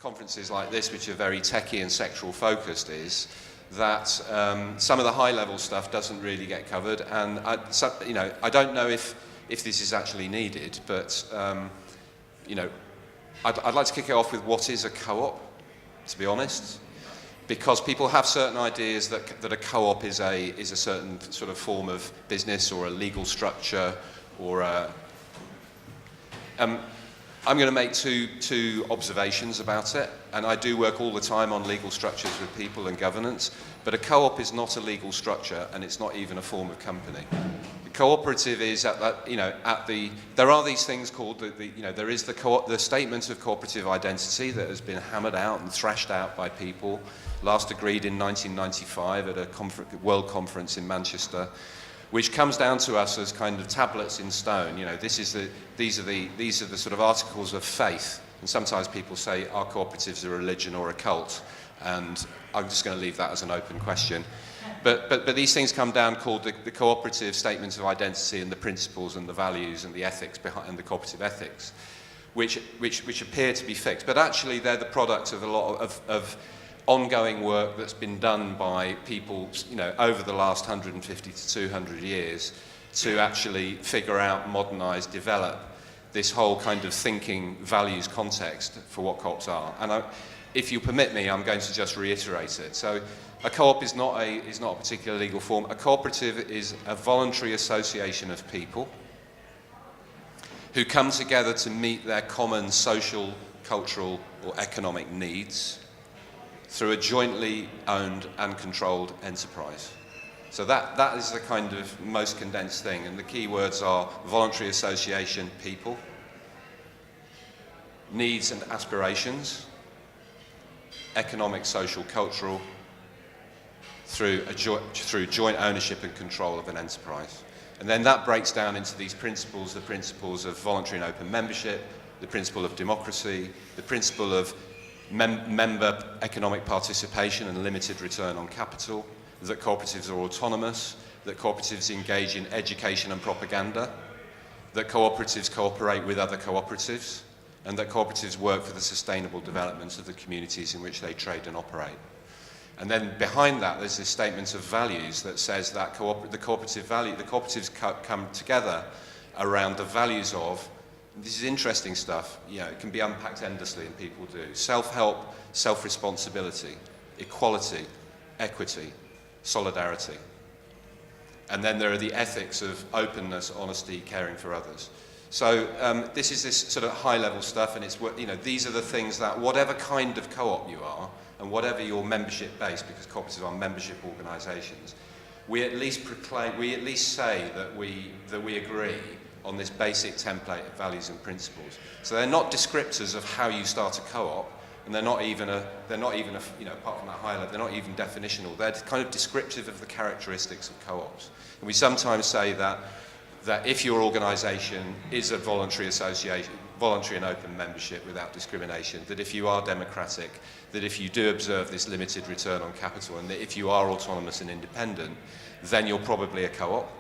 conferences like this, which are very techie and sectoral focused, is that some of the high-level stuff doesn't really get covered, and I don't know if this is actually needed, but I'd like to kick it off with what is a co-op, to be honest, because people have certain ideas that a co-op is a certain sort of form of business or a legal structure or a. I'm going to make two observations about it, and I do work all the time on legal structures with people and governance, but a co-op is not a legal structure, and it's not even a form of company. The cooperative is there are these things called there is the statement of cooperative identity that has been hammered out and thrashed out by people, last agreed in 1995 at a world conference in Manchester, which comes down to us as kind of tablets in stone. These are the sort of articles of faith. And sometimes people say, are cooperatives a religion or a cult? And I'm just going to leave that as an open question. But these things come down called the cooperative statements of identity and the principles and the values and the ethics behind the cooperative ethics, which appear to be fixed. But actually, they're the product of a lot of ongoing work that's been done by people, over the last 150 to 200 years to actually figure out, modernize, develop this whole kind of thinking values context for what co-ops are. And if you permit me, I'm going to just reiterate it. So a co-op is not a particular legal form. A cooperative is a voluntary association of people who come together to meet their common social, cultural, or economic needs through a jointly owned and controlled enterprise. So that is the kind of most condensed thing, and the key words are voluntary association, people, needs and aspirations, economic, social, cultural, through joint ownership and control of an enterprise. And then that breaks down into these principles, the principles of voluntary and open membership, the principle of democracy, the principle of member economic participation and limited return on capital, that cooperatives are autonomous, that cooperatives engage in education and propaganda, that cooperatives cooperate with other cooperatives, and that cooperatives work for the sustainable development of the communities in which they trade and operate. And then behind that, there's this statement of values that says that the cooperatives come together around the values of. This is interesting stuff. It can be unpacked endlessly, and people do. Self-help, self-responsibility, equality, equity, solidarity. And then there are the ethics of openness, honesty, caring for others. So this is this sort of high-level stuff, and it's these are the things that whatever kind of co-op you are, and whatever your membership base, because cooperatives are membership organisations, we at least say that we agree on this basic template of values and principles. So they're not descriptors of how you start a co-op, and they're not even apart from that high level, they're not even definitional. They're kind of descriptive of the characteristics of co-ops. And we sometimes say that if your organisation is a voluntary association, voluntary and open membership without discrimination, that if you are democratic, that if you do observe this limited return on capital, and that if you are autonomous and independent, then you're probably a co-op.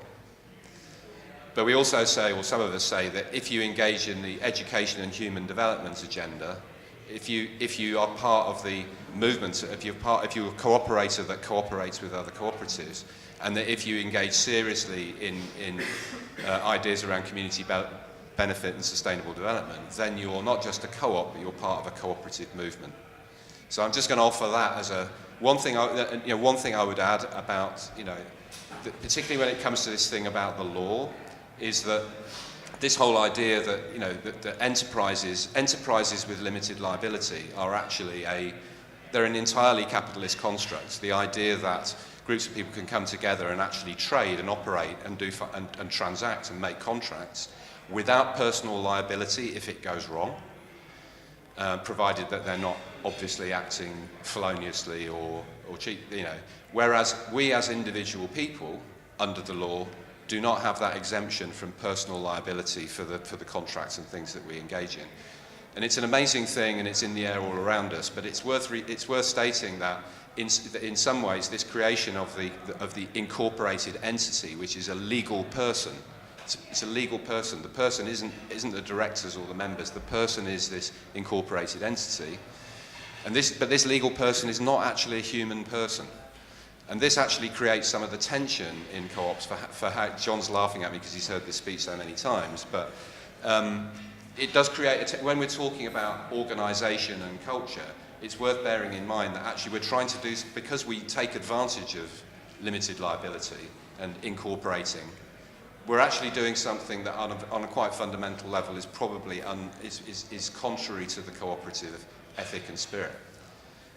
But we also say, or some of us say, that if you engage in the education and human development agenda, if you are part of the movement, if you're a cooperator that cooperates with other cooperatives, and that if you engage seriously in ideas around community benefit and sustainable development, then you're not just a co-op, but you're part of a cooperative movement. So I'm just going to offer that as one thing I would add about, particularly when it comes to this thing about the law, is that this whole idea that that enterprises with limited liability are actually they're an entirely capitalist construct. The idea that groups of people can come together and actually trade and operate and and transact and make contracts without personal liability if it goes wrong, provided that they're not obviously acting feloniously or cheap. Whereas we as individual people under the law do not have that exemption from personal liability for the contracts and things that we engage in. And it's an amazing thing, and it's in the air all around us, but it's worth stating that in some ways this creation of the incorporated entity, which is a legal person, it's a legal person. The person isn't the directors or the members. The person is this incorporated entity. But this legal person is not actually a human person. And this actually creates some of the tension in co-ops for how John's laughing at me because he's heard this speech so many times, but it does create, when we're talking about organisation and culture, it's worth bearing in mind that actually we're trying to do, because we take advantage of limited liability and incorporating, we're actually doing something that on a quite fundamental level is probably is contrary to the cooperative ethic and spirit.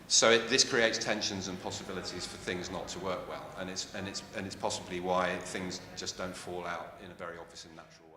So this creates tensions and possibilities for things not to work well, and it's possibly why things just don't fall out in a very obvious and natural way.